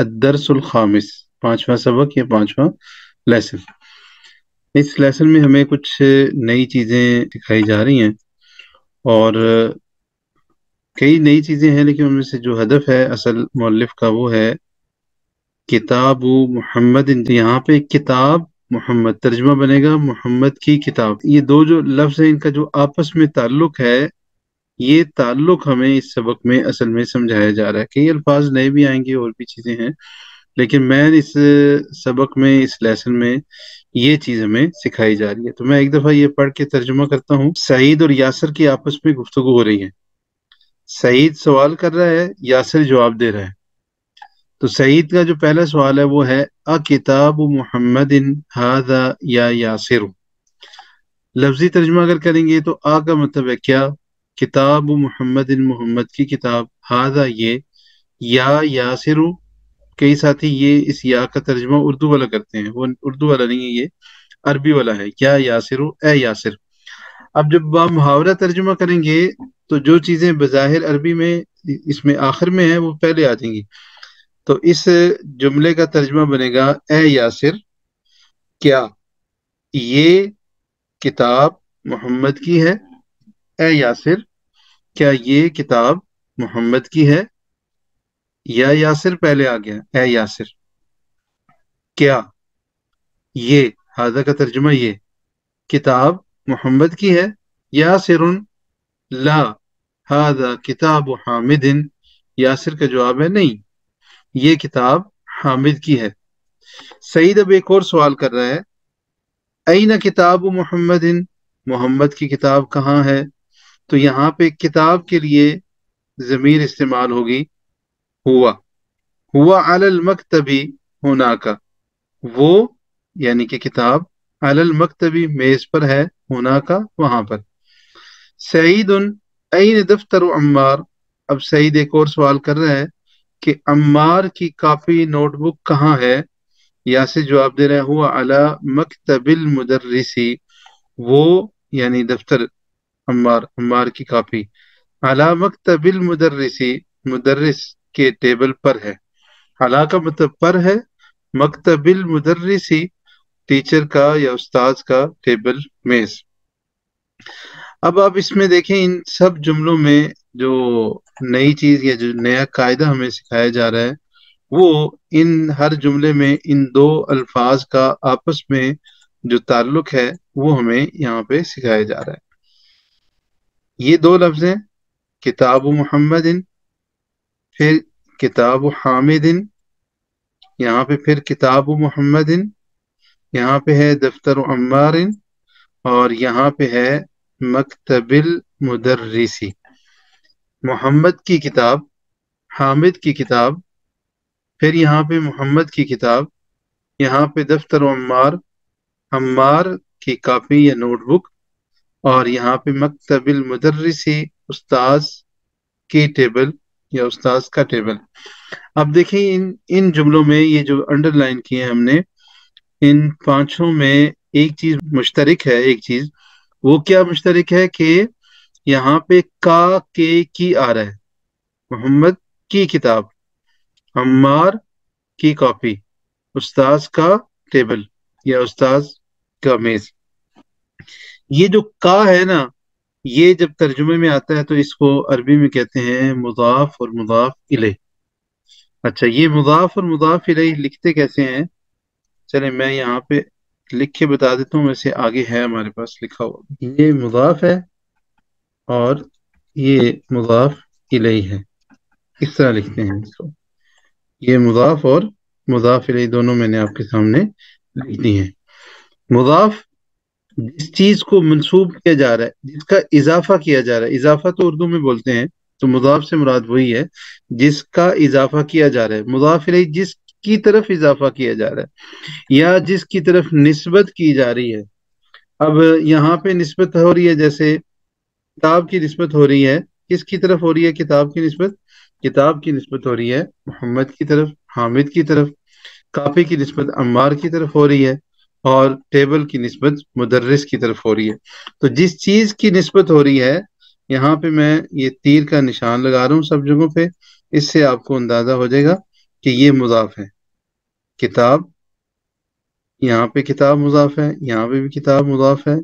الدرس الخامس، پانچواں سبق یا پانچواں لیسن۔ اس لیسن میں ہمیں کچھ نئی چیزیں دکھائی جا رہی ہیں، اور کئی نئی چیزیں ہیں، لیکن ان میں سے جو ہدف ہے اصل مؤلف کا وہ ہے کتاب محمد۔ یہاں پہ کتاب محمد ترجمہ بنے گا محمد کی کتاب۔ یہ دو جو لفظ ہیں ان کا جو آپس میں تعلق ہے، یہ تعلق ہمیں اس سبق میں اصل میں سمجھایا جا رہا ہے۔ کئی الفاظ نئے بھی آئیں گے اور بھی چیزیں ہیں، لیکن میں اس سبق میں، اس لیسن میں یہ چیز ہمیں سکھائی جا رہی ہے۔ تو میں ایک دفعہ یہ پڑھ کے ترجمہ کرتا ہوں۔ سعید اور یاسر کی آپس میں گفتگو ہو رہی ہے۔ سعید سوال کر رہا ہے، یاسر جواب دے رہا ہے۔ تو سعید کا جو پہلا سوال ہے وہ ہے اکتاب محمد ھذا یا یاسر۔ لفظی ترجمہ اگر کریں گے تو آ کا مطلب ہے کیا، کتاب محمد محمد کی کتاب، ھذا یہ، یا یاسر۔ کئی ساتھی یہ اس یا کا ترجمہ اردو والا کرتے ہیں، وہ اردو والا نہیں ہے، یہ عربی والا ہے، یا یاسر اے یاسر۔ اب جب آپ محاورہ ترجمہ کریں گے تو جو چیزیں بظاہر عربی میں اس میں آخر میں ہیں وہ پہلے آ جائیں گی۔ تو اس جملے کا ترجمہ بنے گا اے یاسر، کیا یہ کتاب محمد کی ہے؟ اے یاسر، کیا یہ کتاب محمد کی ہے؟ یا یاسر پہلے آ گیا، اے یاسر کیا یہ، ہذا کا ترجمہ یہ، کتاب محمد کی ہے؟ یاسر لا ھذا کتاب حامد، یاسر کا جواب ہے نہیں، یہ کتاب حامد کی ہے۔ سعید اب ایک اور سوال کر رہا ہے، این کتاب محمد، محمد کی کتاب کہاں ہے؟ تو یہاں پہ کتاب کے لیے ضمیر استعمال ہوگی ہوا، ہوا علی المکتبی ہناکا، وہ یعنی کہ کتاب علی المکتبی میز پر ہے، ہناکا وہاں پر۔ سعید این دفتر عمار، اب سعید ایک اور سوال کر رہا ہے کہ عمار کی کاپی نوٹ بک کہاں ہے؟ یاسر جواب دے رہا ہے ہوا علی مکتب المدرسی، وہ یعنی دفتر عمار، عمار کی کاپی علی مکتب المدرسی، مدرس کے ٹیبل پر ہے۔ علی کا مطلب پر ہے، مکتب المدرسی ٹیچر کا یا استاذ کا ٹیبل، میز۔ اب آپ اس میں دیکھیں ان سب جملوں میں جو نئی چیز یا جو نیا قاعدہ ہمیں سکھایا جا رہا ہے، وہ ان ہر جملے میں ان دو الفاظ کا آپس میں جو تعلق ہے وہ ہمیں یہاں پہ سکھایا جا رہا ہے۔ یہ دو لفظ ہیں، کتاب محمد، پھر کتاب حامد، یہاں پہ پھر کتاب محمد، یہاں پہ ہے دفتر عمار، اور یہاں پہ ہے مکتب المدرسی۔ محمد کی کتاب، حامد کی کتاب، پھر یہاں پہ محمد کی کتاب، یہاں پہ دفتر عمار، عمار کی کاپی یا نوٹ بک، اور یہاں پہ مکتب المدرسی استاذ کی ٹیبل یا استاذ کا ٹیبل۔ اب دیکھیں ان جملوں میں یہ جو انڈر لائن کیے ہیں ہم نے، ان پانچوں میں ایک چیز مشترک ہے، ایک چیز وہ کیا مشترک ہے کہ یہاں پہ کا کے کی آ رہا ہے۔ محمد کی کتاب، عمار کی کاپی، استاذ کا ٹیبل یا استاذ کا میز۔ یہ جو کا ہے نا، یہ جب ترجمے میں آتا ہے تو اس کو عربی میں کہتے ہیں مضاف اور مضاف الیہ۔ اچھا، یہ مضاف اور مضاف الیہ لکھتے کیسے ہیں؟ چلیں میں یہاں پہ لکھ کے بتا دیتا ہوں، ویسے آگے ہے ہمارے پاس لکھا ہوا، یہ مضاف ہے اور یہ مضاف الیہ ہے، اس طرح لکھتے ہیں اس کو۔ یہ مضاف اور مضاف الیہ دونوں میں نے آپ کے سامنے لکھ دی ہیں۔ مضاف جس چیز کو منسوب کیا جا رہا ہے، جس کا اضافہ کیا جا رہا ہے، اضافہ تو اردو میں بولتے ہیں، تو مضاف سے مراد وہی ہے جس کا اضافہ کیا جا رہا ہے۔ مضاف الیہ جس کی طرف اضافہ کیا جا رہا ہے یا جس کی طرف نسبت کی جا رہی ہے۔ اب یہاں پہ نسبت ہو رہی ہے، جیسے کتاب کی نسبت ہو رہی ہے، کس کی طرف ہو رہی ہے کتاب کی نسبت؟ کتاب کی نسبت ہو رہی ہے محمد کی طرف، حامد کی طرف۔ کاپی کی نسبت عمار کی طرف ہو رہی ہے، اور ٹیبل کی نسبت مدرس کی طرف ہو رہی ہے۔ تو جس چیز کی نسبت ہو رہی ہے، یہاں پہ میں یہ تیر کا نشان لگا رہا ہوں سب جگہوں پہ، اس سے آپ کو اندازہ ہو جائے گا کہ یہ مضاف ہے. کتاب، یہاں پہ کتاب مضاف ہے، یہاں پہ بھی کتاب مضاف ہے.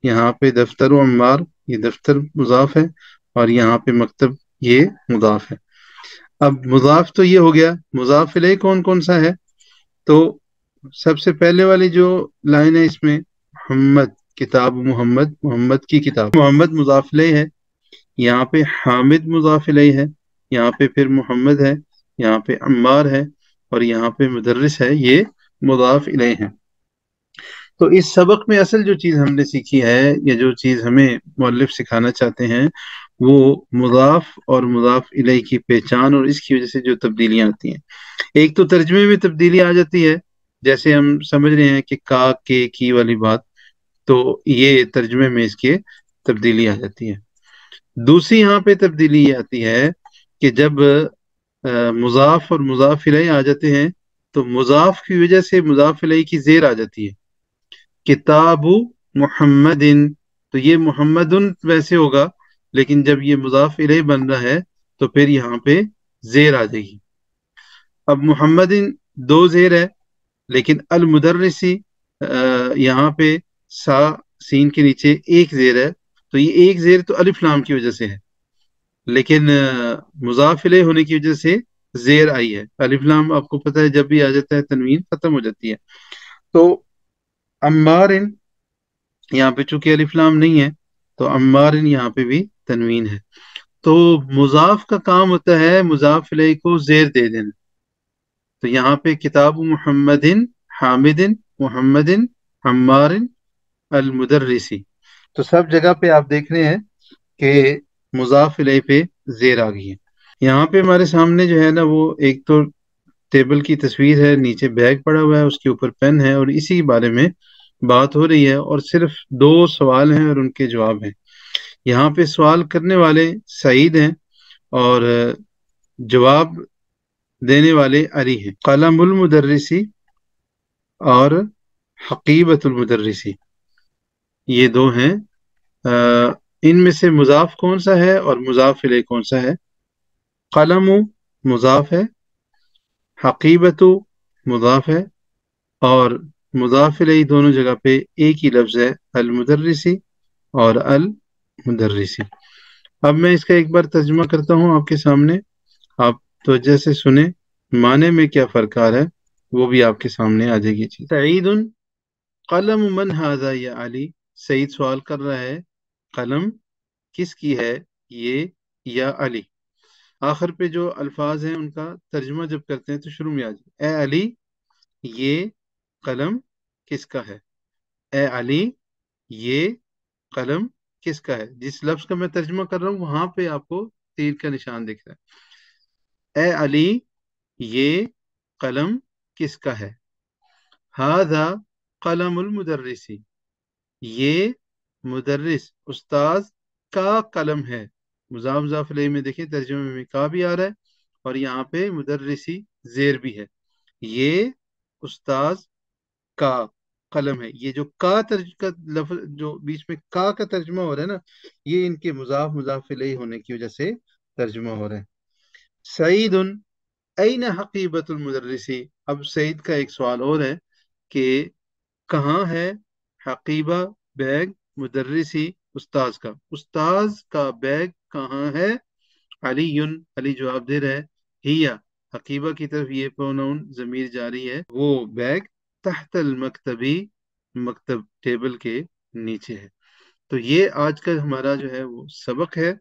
یہاں پہ دفتر و عمار، یہ دفتر مضاف ہے، اور یہاں پہ مکتب یہ مضاف ہے. اب مضاف تو یہ ہو گیا، مضاف الیہ کون کون سا ہے؟ تو سب سے پہلے والی جو لائن ہے اس میں، محمد، کتاب محمد، محمد کی کتاب، محمد مضاف الیہ ہے. یہاں پہ حامد مضاف الیہ ہے، یہاں پہ پھر محمد ہے، یہاں پہ عمار ہے، اور یہاں پہ مدرس ہے، یہ مضاف الیہ ہے. تو اس سبق میں اصل جو چیز ہم نے سیکھی ہے، یا جو چیز ہمیں مؤلف سکھانا چاہتے ہیں، وہ مضاف اور مضاف الیہ کی پہچان اور اس کی وجہ سے جو تبدیلیاں آتی ہیں. ایک تو ترجمے میں تبدیلی آ جاتی ہے، جیسے ہم سمجھ رہے ہیں کہ کا، کے، کی والی بات، تو یہ ترجمے میں اس کے تبدیلی آ جاتی ہے. دوسری یہاں پہ تبدیلی یہ آتی ہے کہ جب مضاف اور مضاف الیہ آ جاتے ہیں تو مضاف کی وجہ سے مضاف الیہ کی زیر آ جاتی ہے. کتاب محمد، تو یہ محمد ویسے ہوگا، لیکن جب یہ مضاف الیہ بن رہا ہے تو پھر یہاں پہ زیر آ جائے گی. اب محمد دو زیر ہے، لیکن المدرسی یہاں پہ سا سین کے نیچے ایک زیر ہے، تو یہ ایک زیر تو الف لام کی وجہ سے ہے، لیکن مضاف الیہ ہونے کی وجہ سے زیر آئی ہے. الف لام آپ کو پتہ ہے جب بھی آ جاتا ہے تنوین ختم ہو جاتی ہے. تو عمار، یہاں پہ چونکہ الف لام نہیں ہے تو عمار یہاں پہ بھی تنوین ہے. تو مضاف کا کام ہوتا ہے مضاف الیہ کو زیر دے دینا. تو یہاں پہ کتاب محمد، حامد، محمد، عمار، المدرسی، تو سب جگہ پہ آپ دیکھ رہے ہیں کہ مضاف الیہ پہ زیر آ گئی ہے. یہاں پہ ہمارے سامنے جو ہے نا، وہ ایک تو ٹیبل کی تصویر ہے، نیچے بیگ پڑا ہوا ہے، اس کے اوپر پین ہے، اور اسی بارے میں بات ہو رہی ہے، اور صرف 2 سوال ہیں اور ان کے جواب ہیں. یہاں پہ سوال کرنے والے سعید ہیں اور جواب دینے والے علی ہیں. قلم المدرسی اور حقیبت المدرسی، یہ 2 ہیں. ان میں سے مضاف کون سا ہے اور مضاف الیہ کون سا ہے؟ قلم مضاف ہے، حقیبت مضاف ہے، اور مضاف الیہ دونوں جگہ پہ ایک ہی لفظ ہے، المدرسی اور المدرسی. اب میں اس کا ایک بار ترجمہ کرتا ہوں آپ کے سامنے، آپ توجہ سے سنیں، معنی میں کیا فرق آ رہا ہے وہ بھی آپ کے سامنے آ جائے گی چیز. سعید، قلم من ھذا یا علی، سعید سوال کر رہا ہے قلم کس کی ہے، یہ یا علی. آخر پہ جو الفاظ ہیں ان کا ترجمہ جب کرتے ہیں تو شروع میں آ جائے، اے علی یہ قلم کس کا ہے، اے علی یہ قلم کس کا ہے. جس لفظ کا میں ترجمہ کر رہا ہوں وہاں پہ آپ کو تیر کا نشان دکھ رہا ہے. اے علی یہ قلم کس کا ہے. ھذا قلم المدرسی، یہ مدرس استاذ کا قلم ہے. مضاف مضاف الیہ میں دیکھیں ترجمے میں کا بھی آ رہا ہے اور یہاں پہ مدرسی زیر بھی ہے. یہ استاذ کا قلم ہے. یہ جو کا لفظ جو بیچ میں کا ترجمہ ہو رہا ہے نا، یہ ان کے مضاف مضاف الیہ ہونے کی وجہ سے ترجمہ ہو رہا ہے. سعید این حقیبت المدرسی، اب سعید کا ایک سوال اور ہے کہ کہاں ہے حقیبہ بیگ مدرسی استاذ کا، استاذ کا بیگ کہاں ہے. علی علی جواب دے رہا ہے ہیا، حقیبہ کی طرف یہ پروناؤن ضمیر جاری ہے، وہ بیگ تحت المکتبی، مکتب ٹیبل کے نیچے ہے. تو یہ آج کا ہمارا جو ہے وہ سبق ہے.